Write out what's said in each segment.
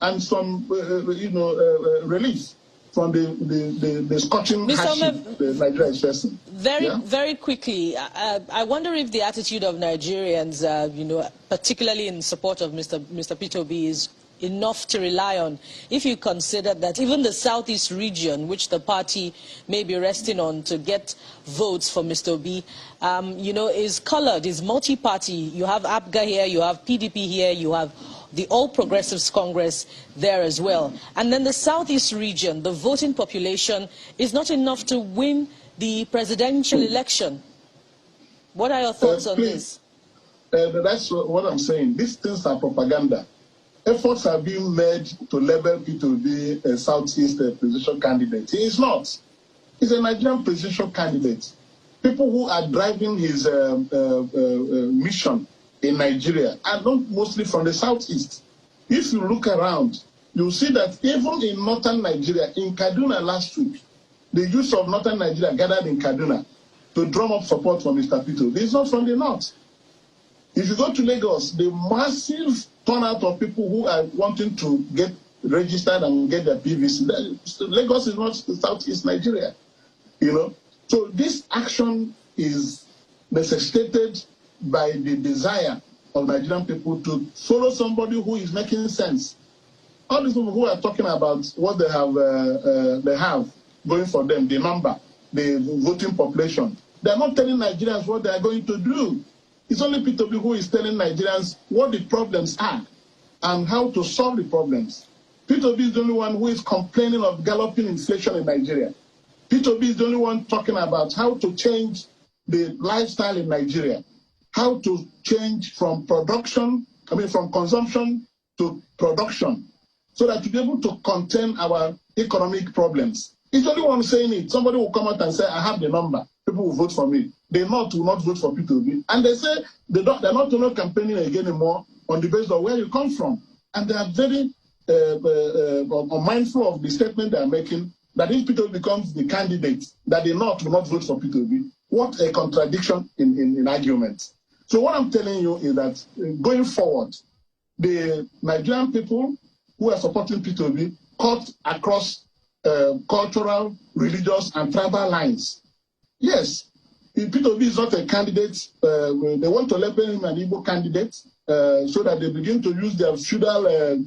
and some, relief from the scorching hardship Nigeria is facing. Very quickly, I wonder if the attitude of Nigerians, particularly in support of Mr. Peter Obi, is enough to rely on, if you consider that even the southeast region, which the party may be resting on to get votes for Mr. Obi, is colored, is multi-party. You have APGA here, you have PDP here, you have the All Progressives Congress there as well. And then the southeast region, the voting population is not enough to win the presidential election. What are your thoughts on this? That's what I'm saying. These things are propaganda. Efforts are being made to label Peter to be a Southeast presidential candidate. He is not. He's a Nigerian presidential candidate. People who are driving his mission in Nigeria are not mostly from the Southeast. If you look around, you'll see that even in northern Nigeria, in Kaduna last week, the youth of northern Nigeria gathered in Kaduna to drum up support for Mr. Peter. This is not from the north. If you go to Lagos, the massive turnout of people who are wanting to get registered and get their PVC, Lagos is not Southeast Nigeria, So this action is necessitated by the desire of Nigerian people to follow somebody who is making sense. All these people who are talking about what they have going for them, the number, the voting population, they are not telling Nigerians what they are going to do. It's only Peter Obi who is telling Nigerians what the problems are and how to solve the problems. Peter Obi is the only one who is complaining of galloping inflation in Nigeria. Peter Obi is the only one talking about how to change the lifestyle in Nigeria, how to change from consumption to production, so that to be able to contain our economic problems. He's the only one saying it. Somebody will come out and say, I have the number. People will vote for me. They will not vote for Peter Obi. And they say they're not campaigning again anymore on the basis of where you come from. And they are very mindful of the statement they are making that if Peter Obi becomes the candidate, that they will not vote for Peter Obi. What a contradiction in arguments. So what I'm telling you is that going forward, the Nigerian people who are supporting Peter Obi cut across cultural, religious, and tribal lines. Yes, if Peter Obi is not a candidate, they want to label him an Igbo candidate so that they begin to use their feudal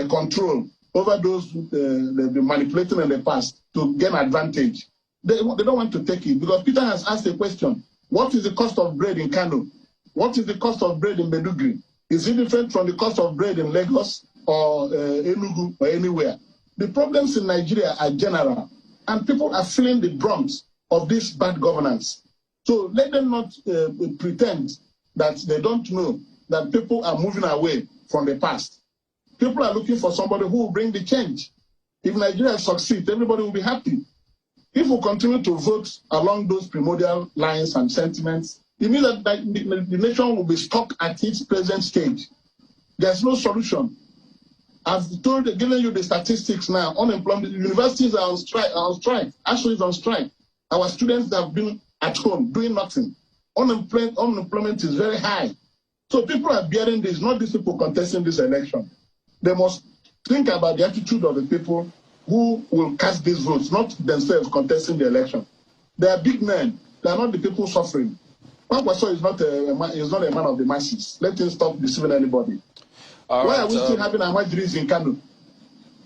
control over those they've been manipulating in the past to gain advantage. They don't want to take it because Peter has asked a question. What is the cost of bread in Kano? What is the cost of bread in Meduguri? Is it different from the cost of bread in Lagos or Enugu or anywhere? The problems in Nigeria are general, and people are feeling the brunt of this bad governance. So let them not pretend that they don't know that people are moving away from the past. People are looking for somebody who will bring the change. If Nigeria succeeds, everybody will be happy. If we continue to vote along those primordial lines and sentiments, it means that the nation will be stuck at its present stage. There's no solution. I've given you the statistics now. Unemployment, universities are on strike. ASU is on strike. Our students have been at home doing nothing. Unemployment is very high. So people are bearing this, not these people contesting this election. They must think about the attitude of the people who will cast these votes, not themselves contesting the election. They are big men. They are not the people suffering. Kwankwaso is not a man of the masses. Let him stop deceiving anybody. Why are we still having Amajiris in Kano?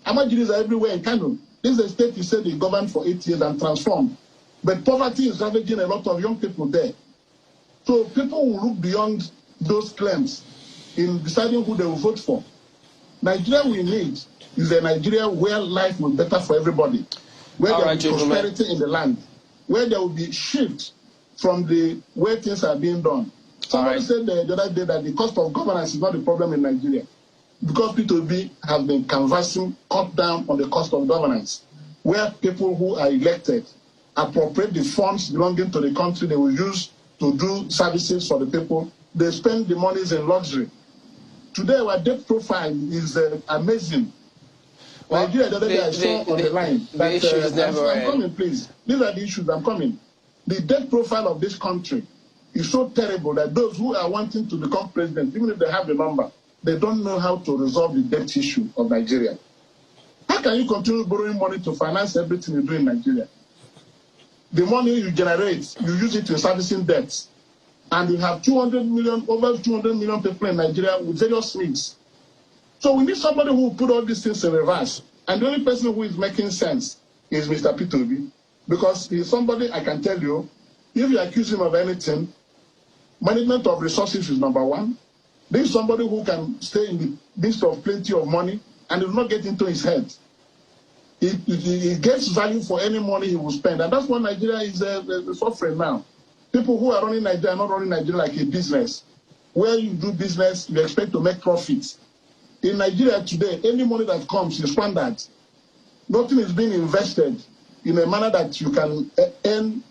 Amajiris are everywhere in Kano. This is a state you said they governed for 8 years and transformed. But poverty is ravaging a lot of young people there. So people will look beyond those claims in deciding who they will vote for. Nigeria we need is a Nigeria where life will be better for everybody, where there will be prosperity in the land, where there will be shift from the way things are being done. Somebody said the other day that the cost of governance is not the problem in Nigeria, because Peter Obi has been canvassing, cut down on the cost of governance, where people who are elected appropriate the funds belonging to the country they will use to do services for the people. They spend the monies in luxury. Today, our debt profile is amazing. Well, Nigeria, the other day I saw on the line. The issue is never I'm coming, please. These are the issues. I'm coming. The debt profile of this country is so terrible that those who are wanting to become president, even if they have the number, they don't know how to resolve the debt issue of Nigeria. How can you continue borrowing money to finance everything you do in Nigeria? The money you generate, you use it to servicing debts. And you have 200 million, over 200 million people in Nigeria with various needs. So we need somebody who will put all these things in reverse. And the only person who is making sense is Mr. P2B. Because he's somebody, I can tell you, if you accuse him of anything, management of resources is number one. This is somebody who can stay in the midst of plenty of money and it will not get into his head. He gets value for any money he will spend. And that's what Nigeria is suffering now. People who are running Nigeria are not running Nigeria like a business. Where you do business, you expect to make profits. In Nigeria today, any money that comes is squandered. Nothing is being invested in a manner that you can earn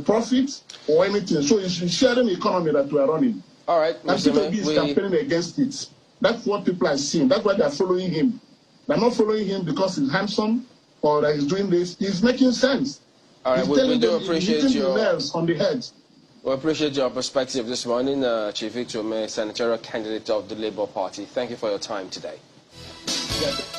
profits or anything. So it's a sharing economy that we are running. All right, and P2B is campaigning against it. That's what people are seeing. That's why they are following him. They're not following him because he's handsome or that he's doing this. He's making sense. All right, we do appreciate your nails on the head. We appreciate your perspective this morning, Chief Umeh, senatorial candidate of the Labour Party. Thank you for your time today. Yeah.